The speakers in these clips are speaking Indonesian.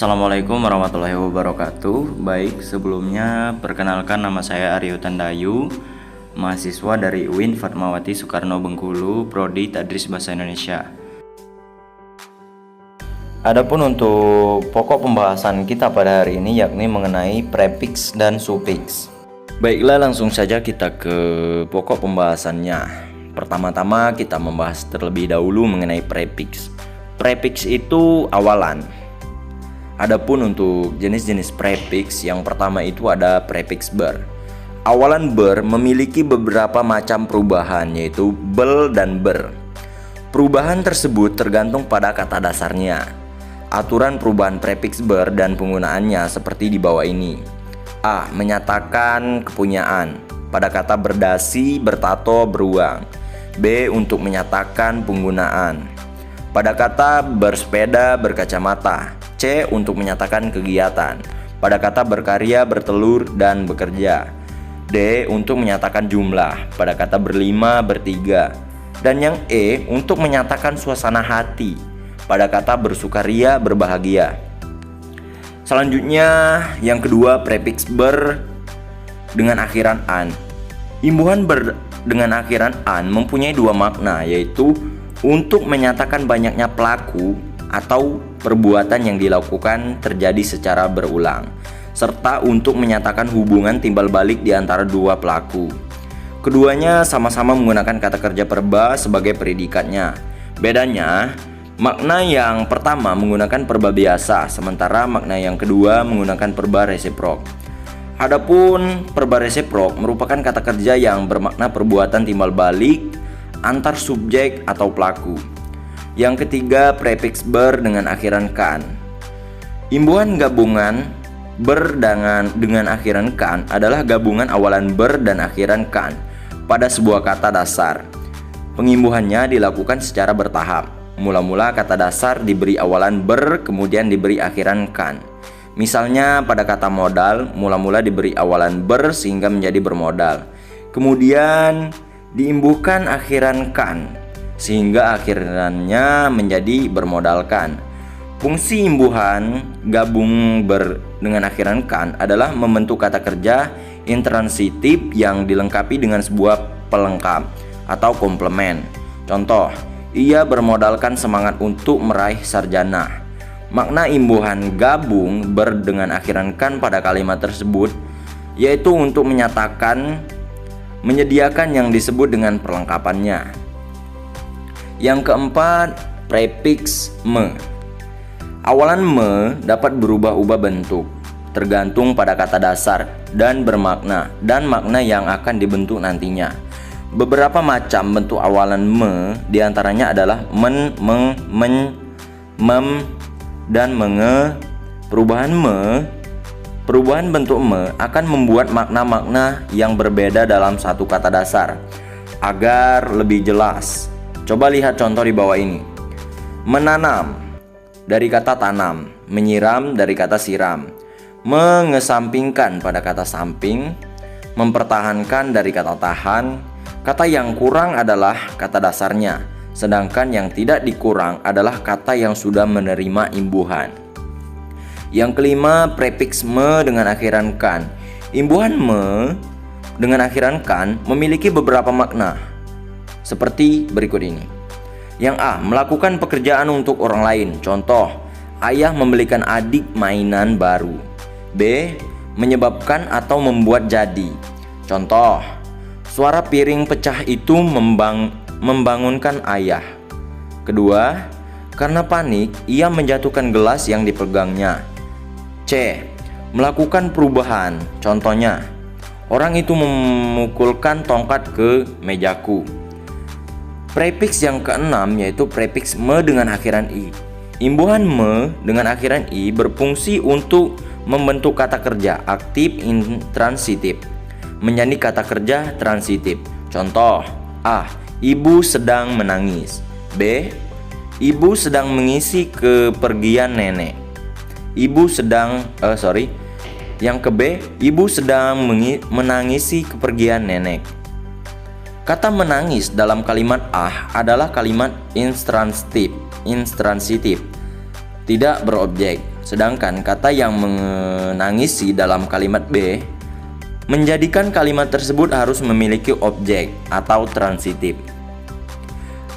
Assalamualaikum warahmatullahi wabarakatuh. Baik, sebelumnya perkenalkan nama saya Aryo Tandayu, mahasiswa dari UIN Fatmawati Soekarno Bengkulu, Prodi Tadris Bahasa Indonesia. Adapun untuk pokok pembahasan kita pada hari ini yakni mengenai prefiks dan sufiks. Baiklah, langsung saja kita ke pokok pembahasannya. Pertama-tama kita membahas terlebih dahulu mengenai prefiks. Prefiks itu awalan. Adapun untuk jenis-jenis prefiks, yang pertama itu ada prefiks ber. Awalan ber memiliki beberapa macam perubahan, yaitu bel dan ber. Perubahan tersebut tergantung pada kata dasarnya. Aturan perubahan prefiks ber dan penggunaannya seperti di bawah ini. A. Menyatakan kepunyaan pada kata berdasi, bertato, beruang. B. Untuk menyatakan penggunaan pada kata bersepeda, berkacamata. C. Untuk menyatakan kegiatan pada kata berkarya, bertelur, dan bekerja. D. Untuk menyatakan jumlah pada kata berlima, bertiga. Dan yang E. Untuk menyatakan suasana hati pada kata bersukaria, berbahagia. Selanjutnya yang kedua, prefiks ber dengan akhiran an. Imbuhan ber dengan akhiran an mempunyai dua makna, yaitu untuk menyatakan banyaknya pelaku atau perbuatan yang dilakukan terjadi secara berulang, serta untuk menyatakan hubungan timbal balik di antara dua pelaku. Keduanya sama-sama menggunakan kata kerja perba sebagai predikatnya. Bedanya, makna yang pertama menggunakan perba biasa, sementara makna yang kedua menggunakan perba resiprok. Adapun perba resiprok merupakan kata kerja yang bermakna perbuatan timbal balik antar subjek atau pelaku. Yang ketiga, prefiks ber dengan akhiran kan. Imbuhan gabungan ber dengan akhiran kan adalah gabungan awalan ber dan akhiran kan pada sebuah kata dasar. Pengimbuhannya dilakukan secara bertahap. Mula-mula kata dasar diberi awalan ber, kemudian diberi akhiran kan. Misalnya pada kata modal, mula-mula diberi awalan ber sehingga menjadi bermodal. Kemudian diimbuhkan akhiran kan sehingga akhirannya menjadi bermodalkan. Fungsi imbuhan gabung ber dengan akhiran kan adalah membentuk kata kerja intransitif yang dilengkapi dengan sebuah pelengkap atau komplement. Contoh, ia bermodalkan semangat untuk meraih sarjana. Makna imbuhan gabung ber dengan akhiran kan pada kalimat tersebut yaitu untuk menyatakan, menyediakan yang disebut dengan perlengkapannya. Yang keempat, prefiks me. Awalan me dapat berubah-ubah bentuk tergantung pada kata dasar dan bermakna dan makna yang akan dibentuk nantinya. Beberapa macam bentuk awalan me diantaranya adalah men, meng, men, mem, dan menge. Perubahan bentuk me akan membuat makna-makna yang berbeda dalam satu kata dasar. Agar lebih jelas, coba lihat contoh di bawah ini. Menanam dari kata tanam, menyiram dari kata siram, mengesampingkan pada kata samping, mempertahankan dari kata tahan. Kata yang kurang adalah kata dasarnya, sedangkan yang tidak dikurang adalah kata yang sudah menerima imbuhan. Yang kelima, prefiks me dengan akhiran kan. Imbuhan me dengan akhiran kan memiliki beberapa makna seperti berikut ini. Yang A, melakukan pekerjaan untuk orang lain. Contoh, ayah membelikan adik mainan baru. B, menyebabkan atau membuat jadi. Contoh, suara piring pecah itu membangunkan ayah. Kedua, karena panik, ia menjatuhkan gelas yang dipegangnya. C, melakukan perubahan. Contohnya, orang itu memukulkan tongkat ke mejaku. Prefiks yang keenam yaitu prefiks me dengan akhiran i. Imbuhan me dengan akhiran i berfungsi untuk membentuk kata kerja aktif intransitif menjadi kata kerja transitif. Contoh, A, ibu sedang menangis. B, ibu sedang mengisi kepergian nenek. Yang ke B, ibu sedang menangisi kepergian nenek. Kata menangis dalam kalimat A adalah kalimat intransitif, tidak berobjek. Sedangkan kata yang menangisi dalam kalimat B menjadikan kalimat tersebut harus memiliki objek atau transitif.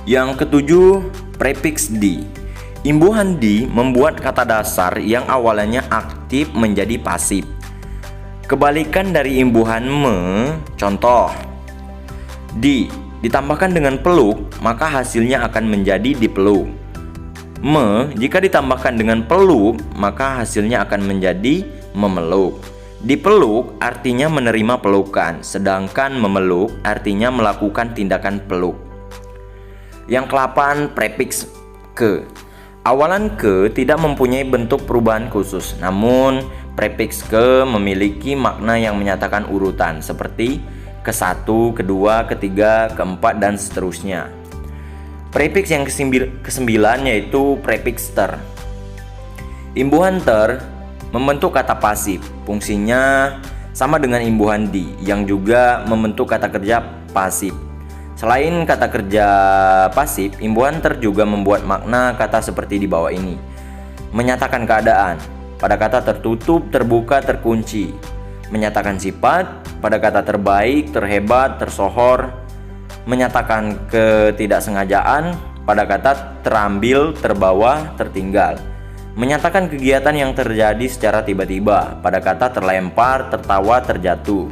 Yang ketujuh, prefiks di. Imbuhan di membuat kata dasar yang awalnya aktif menjadi pasif. Kebalikan dari imbuhan me, contoh, ditambahkan dengan peluk, maka hasilnya akan menjadi dipeluk. Me, jika ditambahkan dengan peluk, maka hasilnya akan menjadi memeluk. Dipeluk artinya menerima pelukan, sedangkan memeluk artinya melakukan tindakan peluk. Yang ke-8, prefiks ke. Awalan ke tidak mempunyai bentuk perubahan khusus, namun prefiks ke memiliki makna yang menyatakan urutan seperti ke-1, ke-2, ke-3, ke-4, dan seterusnya. Prefiks yang ke-9 yaitu prefiks ter. Imbuhan ter membentuk kata pasif, fungsinya sama dengan imbuhan di yang juga membentuk kata kerja pasif. Selain kata kerja pasif, imbuhan ter juga membuat makna kata seperti di bawah ini. Menyatakan keadaan pada kata tertutup, terbuka, terkunci. Menyatakan sifat pada kata terbaik, terhebat, tersohor. Menyatakan ketidaksengajaan pada kata terambil, terbawa, tertinggal. Menyatakan kegiatan yang terjadi secara tiba-tiba pada kata terlempar, tertawa, terjatuh.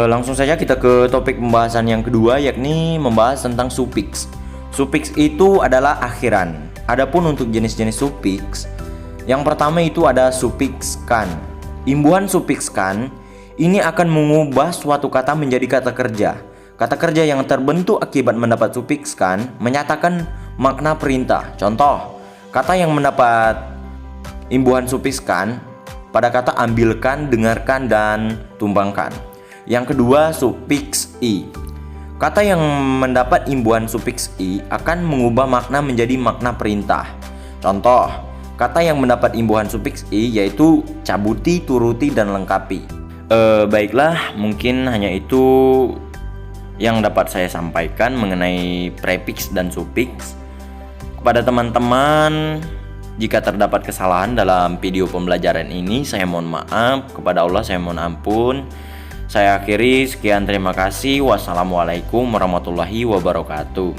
Langsung saja kita ke topik pembahasan yang kedua, yakni membahas tentang sufiks. Sufiks itu adalah akhiran. Adapun untuk jenis-jenis sufiks, yang pertama itu ada sufiks kan. Imbuhan sufiks kan ini akan mengubah suatu kata menjadi kata kerja. Kata kerja yang terbentuk akibat mendapat sufiks kan menyatakan makna perintah. Contoh, kata yang mendapat imbuhan sufiks kan pada kata ambilkan, dengarkan, dan tumbangkan. Yang kedua, sufiks i. Kata yang mendapat imbuhan sufiks i akan mengubah makna menjadi makna perintah. Contoh, kata yang mendapat imbuhan sufiks i yaitu cabuti, turuti, dan lengkapi. Baiklah, mungkin hanya itu yang dapat saya sampaikan mengenai prefiks dan sufiks. Kepada teman-teman, jika terdapat kesalahan dalam video pembelajaran ini, saya mohon maaf. Kepada Allah saya mohon ampun. Saya akhiri, sekian, terima kasih. Wassalamualaikum warahmatullahi wabarakatuh.